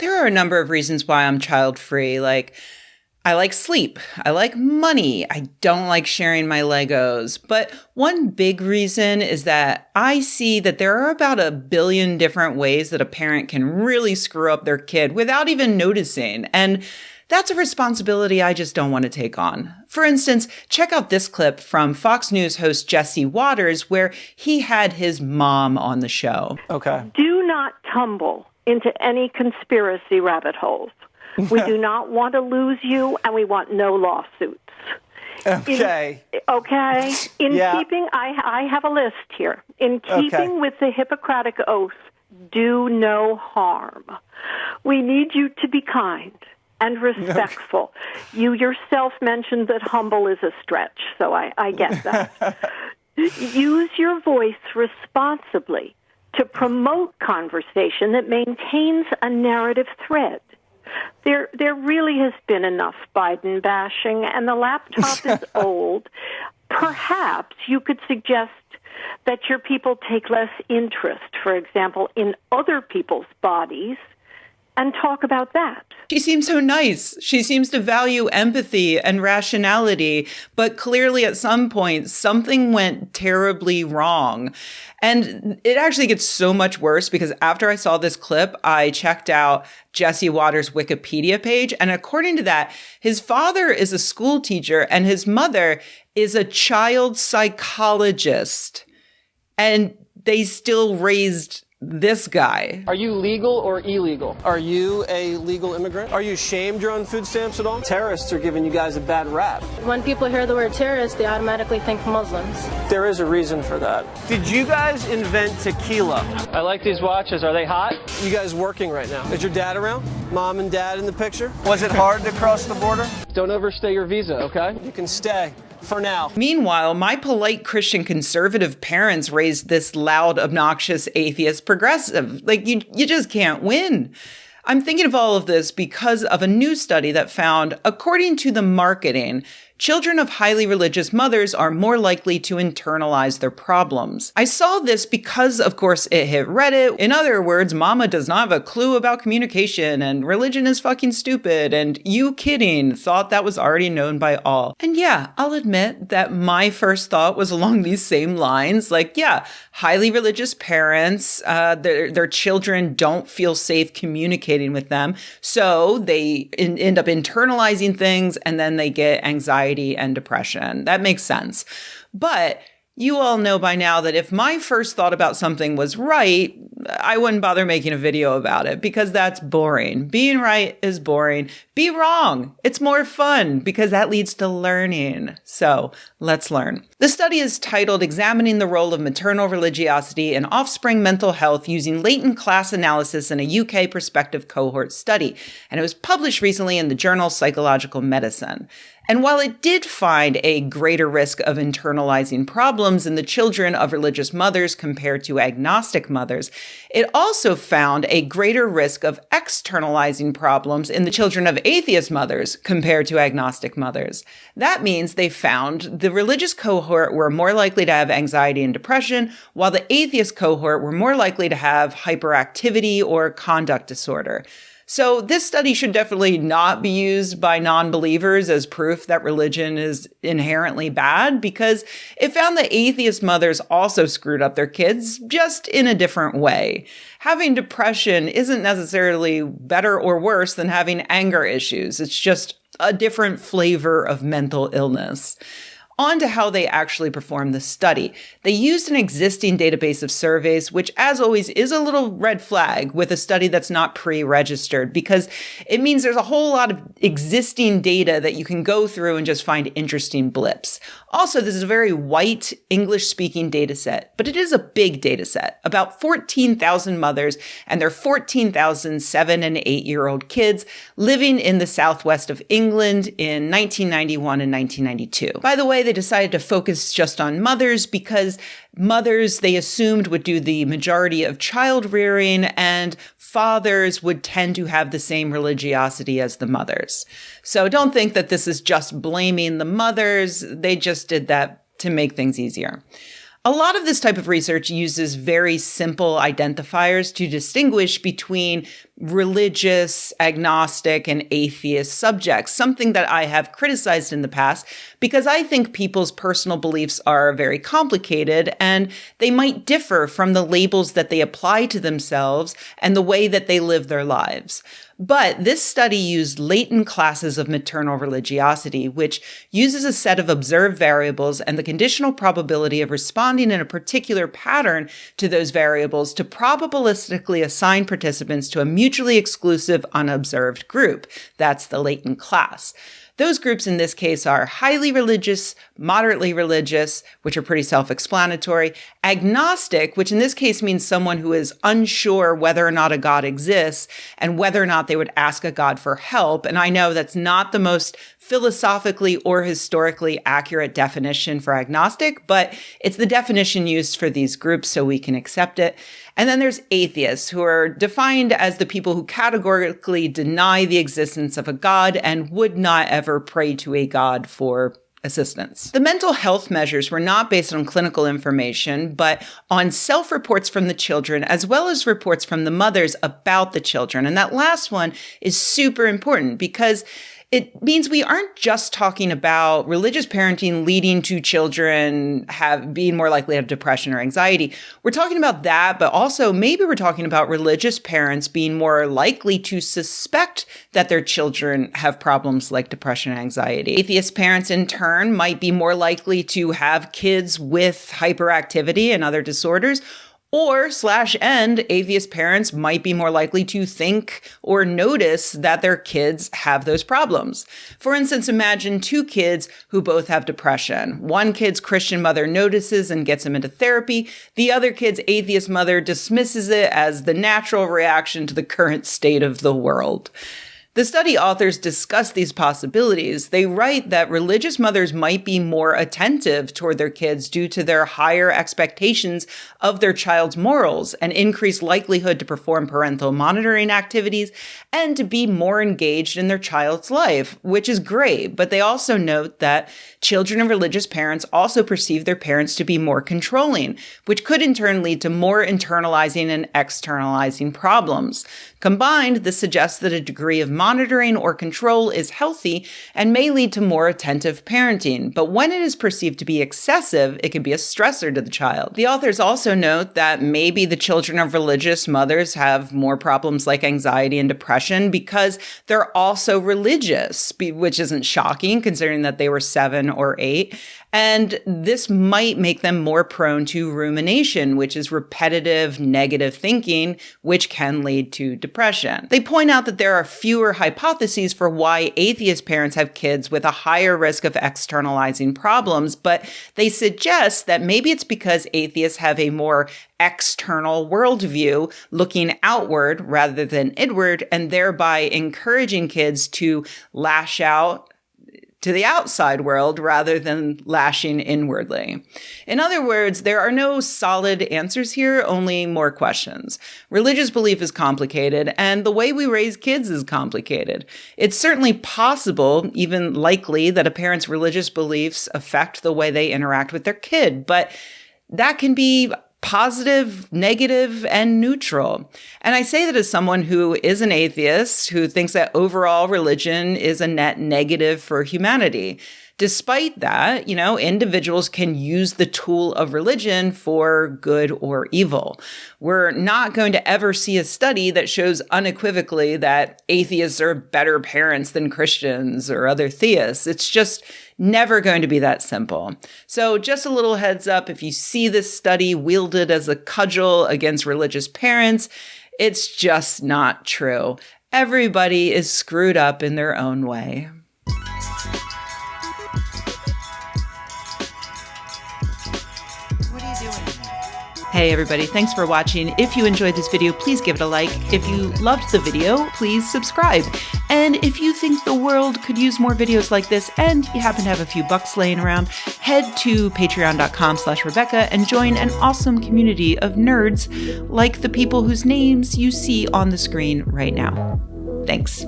There are a number of reasons why I'm child-free. Like, I like sleep. I like money. I don't like sharing my Legos. But one big reason is that I see that there are about 1 billion different ways that a parent can really screw up their kid without even noticing. And that's a responsibility I just don't want to take on. For instance, check out this clip from Fox News host Jesse Waters, where he had his mom on the show. Okay. Do not tumble into any conspiracy rabbit holes. We do not want to lose you, and we want no lawsuits. Okay. In keeping, I have a list here. In keeping with the Hippocratic Oath, do no harm. We need you to be kind and respectful. You yourself mentioned that humble is a stretch, so I get that. Use your voice responsibly to promote conversation that maintains a narrative thread. There really has been enough Biden bashing, and the laptop is old. Perhaps you could suggest that your people take less interest, for example, in other people's bodies, and talk about that. She seems so nice. She seems to value empathy and rationality, but clearly at some point, something went terribly wrong. And it actually gets so much worse because after I saw this clip, I checked out Jesse Waters' Wikipedia page. And according to that, his father is a school teacher and his mother is a child psychologist. And they still raised this guy. Are you legal or illegal? Are you a legal immigrant? Are you ashamed you're on food stamps at all? Terrorists are giving you guys a bad rap. When people hear the word terrorist, they automatically think Muslims. There is a reason for that. Did you guys invent tequila? I like these watches. Are they hot? You guys working right now? Is your dad around? Mom and dad in the picture? Was it hard to cross the border? Don't overstay your visa, okay? You can stay. For now. Meanwhile, my polite Christian conservative parents raised this loud, obnoxious atheist progressive. Like, you just can't win. I'm thinking of all of this because of a new study that found, according to the marketing, children of highly religious mothers are more likely to internalize their problems. I saw this because, of course, it hit Reddit. In other words, mama does not have a clue about communication and religion is fucking stupid and you kidding thought that was already known by all. And yeah, I'll admit that my first thought was along these same lines. Like, yeah, highly religious parents, their children don't feel safe communicating with them. So they end up internalizing things and then they get anxiety and depression. That makes sense. But you all know by now that if my first thought about something was right, I wouldn't bother making a video about it because that's boring. Being right is boring. Be wrong. It's more fun because that leads to learning. So let's learn. The study is titled Examining the Role of Maternal Religiosity in Offspring Mental Health Using Latent Class Analysis in a UK Prospective Cohort Study. And it was published recently in the journal Psychological Medicine. And while it did find a greater risk of internalizing problems in the children of religious mothers compared to agnostic mothers, it also found a greater risk of externalizing problems in the children of atheist mothers compared to agnostic mothers. That means they found the religious cohort were more likely to have anxiety and depression, while the atheist cohort were more likely to have hyperactivity or conduct disorder. So this study should definitely not be used by non-believers as proof that religion is inherently bad because it found that atheist mothers also screwed up their kids, just in a different way. Having depression isn't necessarily better or worse than having anger issues. It's just a different flavor of mental illness. On to how they actually performed the study. They used an existing database of surveys, which as always is a little red flag with a study that's not pre-registered because it means there's a whole lot of existing data that you can go through and just find interesting blips. Also, this is a very white English-speaking data set, but it is a big data set, about 14,000 mothers and their 14,000 7- and 8-year-old kids living in the southwest of England in 1991 and 1992. By the way, they decided to focus just on mothers because mothers, they assumed, would do the majority of child rearing and fathers would tend to have the same religiosity as the mothers. So don't think that this is just blaming the mothers. They just did that to make things easier. A lot of this type of research uses very simple identifiers to distinguish between religious, agnostic, and atheist subjects, something that I have criticized in the past because I think people's personal beliefs are very complicated and they might differ from the labels that they apply to themselves and the way that they live their lives. But this study used latent classes of maternal religiosity, which uses a set of observed variables and the conditional probability of responding in a particular pattern to those variables to probabilistically assign participants to a mutually exclusive unobserved group. That's the latent class. Those groups in this case are highly religious, moderately religious, which are pretty self-explanatory, agnostic, which in this case means someone who is unsure whether or not a God exists and whether or not they would ask a God for help. And I know that's not the most philosophically or historically accurate definition for agnostic, but it's the definition used for these groups, so we can accept it. And then there's atheists, who are defined as the people who categorically deny the existence of a God and would not ever pray to a God for assistance. The mental health measures were not based on clinical information, but on self-reports from the children, as well as reports from the mothers about the children. And that last one is super important because it means we aren't just talking about religious parenting leading to children being more likely to have depression or anxiety. We're talking about that, but also maybe we're talking about religious parents being more likely to suspect that their children have problems like depression and anxiety. Atheist parents, in turn, might be more likely to have kids with hyperactivity and other disorders. Or /and atheist parents might be more likely to think or notice that their kids have those problems. For instance, imagine two kids who both have depression. One kid's Christian mother notices and gets him into therapy. The other kid's atheist mother dismisses it as the natural reaction to the current state of the world. The study authors discuss these possibilities. They write that religious mothers might be more attentive toward their kids due to their higher expectations of their child's morals, an increased likelihood to perform parental monitoring activities, and to be more engaged in their child's life, which is great. But they also note that children of religious parents also perceive their parents to be more controlling, which could in turn lead to more internalizing and externalizing problems. Combined, this suggests that a degree of monitoring or control is healthy and may lead to more attentive parenting. But when it is perceived to be excessive, it can be a stressor to the child. The authors also note that maybe the children of religious mothers have more problems like anxiety and depression because they're also religious, which isn't shocking considering that they were 7 or 8. And this might make them more prone to rumination, which is repetitive negative thinking, which can lead to depression. They point out that there are fewer hypotheses for why atheist parents have kids with a higher risk of externalizing problems, but they suggest that maybe it's because atheists have a more external worldview looking outward rather than inward, and thereby encouraging kids to lash out to the outside world rather than lashing inwardly. In other words, there are no solid answers here, only more questions. Religious belief is complicated, and the way we raise kids is complicated. It's certainly possible, even likely, that a parent's religious beliefs affect the way they interact with their kid, but that can be positive, negative, and neutral. And I say that as someone who is an atheist, who thinks that overall religion is a net negative for humanity. Despite that, individuals can use the tool of religion for good or evil. We're not going to ever see a study that shows unequivocally that atheists are better parents than Christians or other theists. It's just never going to be that simple. So just a little heads up, if you see this study wielded as a cudgel against religious parents, it's just not true. Everybody is screwed up in their own way. Hey everybody, thanks for watching. If you enjoyed this video, please give it a like. If you loved the video, please subscribe. And if you think the world could use more videos like this and you happen to have a few bucks laying around, head to patreon.com/Rebecca and join an awesome community of nerds like the people whose names you see on the screen right now. Thanks.